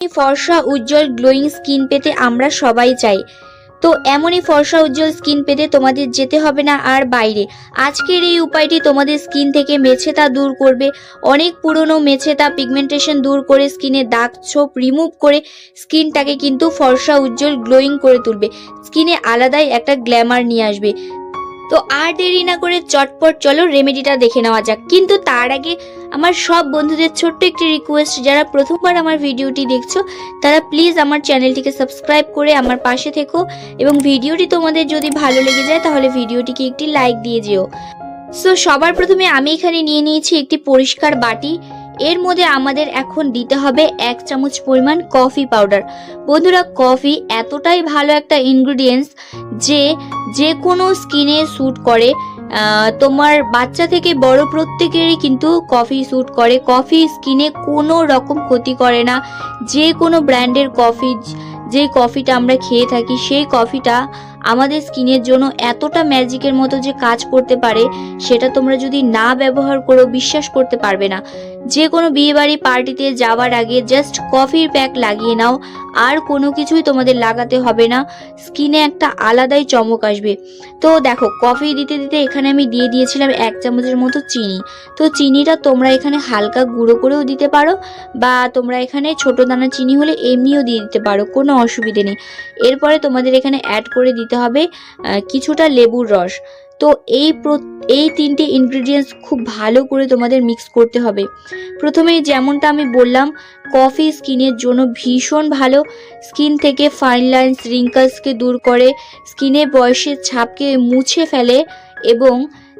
ফর্সা উজ্জ্বল glowing skin পেতে আমরা সবাই চাই। তো এমনই ফর্সা উজ্জ্বল স্কিন পেতে তোমাদের যেতে হবে না আর বাইরে। আজকের এই উপায়টি তোমাদের স্কিন থেকে মেছেতা দূর করবে, অনেক পুরনো মেছেতা পিগমেন্টেশন দূর করে স্কিনে দাগ ছোপ রিমুভ করে স্কিনটাকে কিন্তু ফর্সা উজ্জ্বল গ্লোয়িং করে তুলবে, স্কিনে আলাদাই একটা গ্ল্যামার নিয়ে আসবে। তো আর দেরি না করে চটপট চলো রেমেডিটা দেখে নেওয়া যাক। কিন্তু তার আগে আমার সব বন্ধুদের ছোট্ট একটি রিকোয়েস্ট, যারা প্রথমবার আমার ভিডিওটি দেখছো তারা প্লিজ আমার চ্যানেলটিকে সাবস্ক্রাইব করে আমার পাশে থেকো, এবং ভিডিওটি তোমাদের যদি ভালো লেগে যায় তাহলে ভিডিওটিকে একটি লাইক দিয়ে যেও। সো সবার প্রথমে আমি এখানে নিয়ে নিয়েছি একটি পরিষ্কার বাটি। এর মধ্যে আমাদের এখন দিতে হবে 1 চামচ পরিমাণ কফি পাউডার। বন্ধুরা, কফি এতটাই ভালো একটা ইনগ্রেডিয়েন্টস যে কোনো স্কিনে স্যুট করে। তোমার বাচ্চা থেকে বড় প্রত্যেকেরই কিন্তু কফি স্যুট করে। কফি স্কিনে কোনো রকম ক্ষতি করে না। যে কোনো ব্র্যান্ডের কফি, যে কফিটা আমরা খেয়ে থাকি সেই কফিটা আমাদের স্কিনের জন্য এতটা ম্যাজিকের মতো যে কাজ করতে পারে, সেটা তোমরা যদি না ব্যবহার করো বিশ্বাস করতে পারবে না। যে কোনো বিয়েবাড়ি পার্টিতে যাওয়ার আগে জাস্ট কফির প্যাক লাগিয়ে নাও, আর কোনো কিছুই তোমাদের লাগাতে হবে না, স্কিনে একটা আলাদাই চমক আসবে। তো দেখো, কফি দিতে দিতে এখানে আমি দিয়ে দিয়েছিলাম 1 চামচের মতো চিনি। তো চিনিটা তোমরা এখানে হালকা গুঁড়ো করেও দিতে পারো, বা তোমরা এখানে ছোট দানা চিনি হলে এমনিও দিয়ে দিতে পারো, কোনো অসুবিধে নেই। এরপরে তোমাদের এখানে অ্যাড করে দিতে হবে কিছুটা লেবুর রস। তো এই 3টে ইনগ্রেডিয়েন্টস খুব ভালো করে তোমাদের মিক্স করতে হবে। প্রথমে যেমনটা আমি বললাম, কফি স্কিনের জন্য ভীষণ ভালো। স্কিন থেকে ফাইন লাইন্স রিঙ্কলসকে দূর করে, স্কিনে বয়সের ছাপকে মুছে ফেলে এবং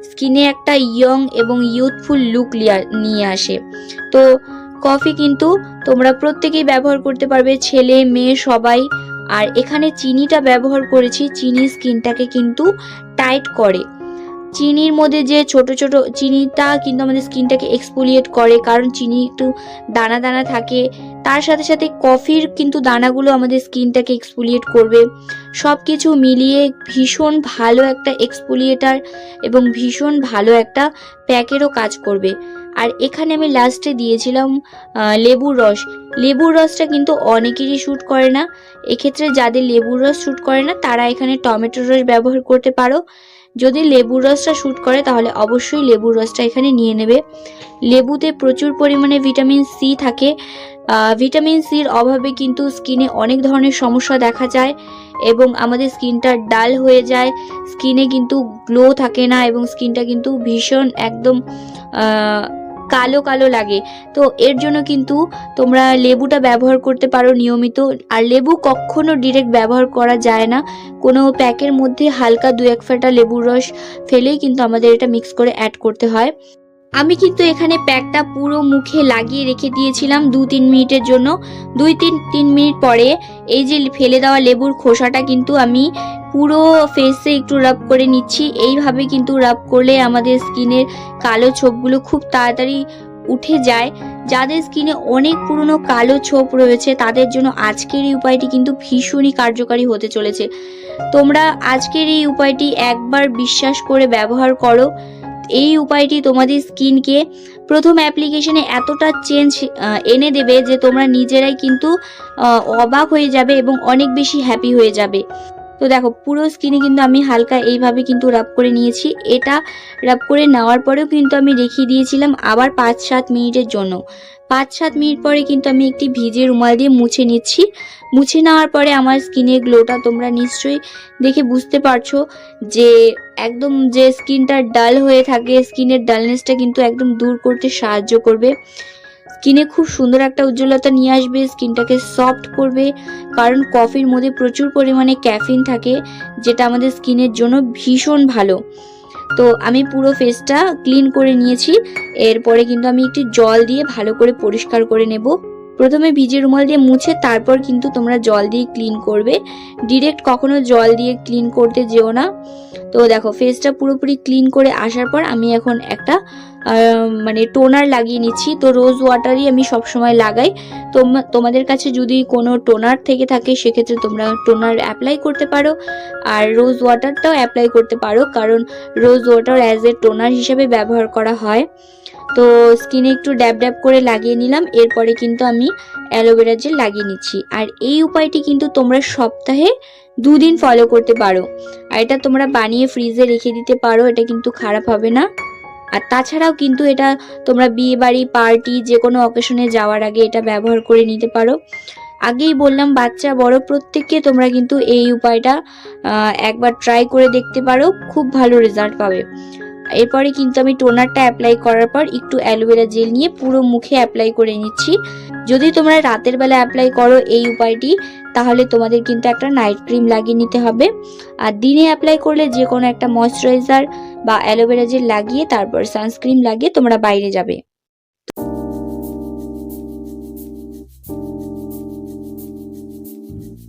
স্কিনে একটা ইয়ং এবং ইউথফুল লুক নিয়ে আসে। তো কফি কিন্তু তোমরা প্রত্যেকেই ব্যবহার করতে পারবে, ছেলে মেয়ে সবাই। আর এখানে চিনিটা ব্যবহার করেছি, চিনি স্কিনটাকে কিন্তু টাইট করে। চিনির মধ্যে যে ছোট ছোট চিনিটা কিন্তু আমাদের স্কিনটাকে এক্সফোলিয়েট করে, কারণ চিনি একটু দানা দানা থাকে। তার সাথে সাথে কফির কিন্তু দানাগুলো আমাদের স্কিনটাকে এক্সফোলিয়েট করবে। সব কিছু মিলিয়ে ভীষণ ভালো একটা এক্সফোলিয়েটার এবং ভীষণ ভালো একটা প্যাকেরও কাজ করবে। আর এখানে আমি লাস্টে দিয়েছিলাম লেবুর রস। লেবুর রসটা কিন্তু অনেকেরই শ্যুট করে না। এক্ষেত্রে যাদের লেবুর রস শ্যুট করে না তারা এখানে টমেটোর রস ব্যবহার করতে পারো। যদি লেবুর রসটা শ্যুট করে তাহলে অবশ্যই লেবুর রসটা এখানে নিয়ে নেবে। লেবুতে প্রচুর পরিমাণে ভিটামিন সি থাকে। ভিটামিন সির অভাবে কিন্তু স্কিনে অনেক ধরনের সমস্যা দেখা যায় এবং আমাদের স্কিনটা ডাল হয়ে যায়, স্কিনে কিন্তু গ্লো থাকে না এবং স্কিনটা কিন্তু ভীষণ একদম কালো কালো লাগে। তো এর জন্য কিন্তু তোমরা লেবুটা ব্যবহার করতে পারো নিয়মিত। আর লেবু কখনো ডিরেক্ট ব্যবহার করা যায় না, কোনো প্যাকের মধ্যে হালকা 2-1 ফোঁটা লেবুর রস ফেলেই কিন্তু আমাদের এটা মিক্স করে অ্যাড করতে হয়। আমি কিন্তু এখানে প্যাকটা পুরো মুখে লাগিয়ে রেখে দিয়েছিলাম 2-3 মিনিটের জন্য। 2-3 মিনিট পরে এই যে ফেলে দেওয়া লেবুর খোসাটা কিন্তু আমি পুরো ফেসে একটু রাব করে নিচ্ছি। এইভাবে কিন্তু রাব করলে আমাদের স্কিনের কালো ছোপগুলো খুব তাড়াতাড়ি উঠে যায়। যাদের স্কিনে অনেক পুরনো কালো ছোপ রয়েছে তাদের জন্য আজকের এই উপায়টি কিন্তু ভীষণই কার্যকারী হতে চলেছে। তোমরা আজকের এই উপায়টি একবার বিশ্বাস করে ব্যবহার করো। এই উপায়টি তোমাদের স্কিনকে প্রথম অ্যাপ্লিকেশনে এতটা চেঞ্জ এনে দেবে যে তোমরা নিজেরাই কিন্তু অবাক হয়ে যাবে এবং অনেক বেশি হ্যাপি হয়ে যাবে। তো দেখো, পুরো স্কিনে কিন্তু আমি হালকা এইভাবে কিন্তু রাব করে নিয়েছি। এটা রাব করে নেওয়ার পরেও কিন্তু আমি রেখে দিয়েছিলাম আবার 5-7 মিনিটের জন্য। 5-7 মিনিট পরে কিন্তু আমি একটি ভিজে রুমাল দিয়ে মুছে নিচ্ছি। মুছে নেওয়ার পরে আমার স্কিনের গ্লোটা তোমরা নিশ্চয়ই দেখে বুঝতে পারছো যে একদম যে স্কিনটা ডাল হয়ে থাকে, স্কিনের ডালনেসটা কিন্তু একদম দূর করতে সাহায্য করবে। স্কিনে খুব সুন্দর একটা উজ্জ্বলতা নিয়ে আসবে, স্কিনটাকে সফট করবে, কারণ কফির মধ্যে প্রচুর পরিমাণে ক্যাফিন থাকে যেটা আমাদের স্কিনের জন্য ভীষণ ভালো। তো আমি পুরো ফেসটা ক্লিন করে নিয়েছি। এরপরে কিন্তু আমি একটু জল দিয়ে ভালো করে পরিষ্কার করে নেব। প্রথমে ভিজে রুমাল দিয়ে মুছে তারপর কিন্তু তোমরা জল দিয়ে ক্লিন করবে, ডিরেক্ট কখনো জল দিয়ে ক্লিন করতে যেও না। তো দেখো, ফেসটা পুরোপুরি ক্লিন করে আসার পর আমি এখন একটা মানে টোনার লাগিয়ে নিচ্ছি। তো রোজ ওয়াটারই আমি সবসময় লাগাই। তোমাদের কাছে যদি কোনো টোনার থেকে থাকে সেক্ষেত্রে তোমরা টোনার অ্যাপ্লাই করতে পারো, আর রোজ ওয়াটারটাও অ্যাপ্লাই করতে পারো, কারণ rose water as a toner হিসেবে ব্যবহার করা হয়। তো স্কিনে একটু ড্যাব ড্যাব করে লাগিয়ে নিলাম। এরপরে কিন্তু আমি অ্যালোভেরা জেল লাগিয়ে নিচ্ছি। আর এই উপায়টি কিন্তু তোমরা সপ্তাহে 2 দিন ফলো করতে পারো, আর এটা তোমরা বানিয়ে ফ্রিজে রেখে দিতে পারো, এটা কিন্তু খারাপ হবে না। আর তাছাড়াও কিন্তু এটা তোমরা বিয়ে বাড়ি, পার্টি, যে কোনো অকেশনে যাওয়ার আগে এটা ব্যবহার করে নিতে পারো। আগেই বললাম, বাচ্চা বড় প্রত্যেককে তোমরা কিন্তু এই উপায়টা একবার ট্রাই করে দেখতে পারো, খুব ভালো রেজাল্ট পাবে। এরপরে কিন্তু আমি টোনারটা অ্যাপ্লাই করার পর একটু অ্যালোভেরা জেল নিয়ে পুরো মুখে অ্যাপ্লাই করে নিচ্ছি। যদি তোমরা রাতের বেলা অ্যাপ্লাই করো এই উপায়টি, তাহলে তোমাদের কিন্তু একটা নাইট ক্রিম লাগিয়ে নিতে হবে। আর দিনে অ্যাপ্লাই করলে যে কোনো একটা ময়শ্চারাইজার বা অ্যালোভেরা জেল লাগিয়ে তারপর সানস্ক্রিন লাগিয়ে তোমরা বাইরে যাবে।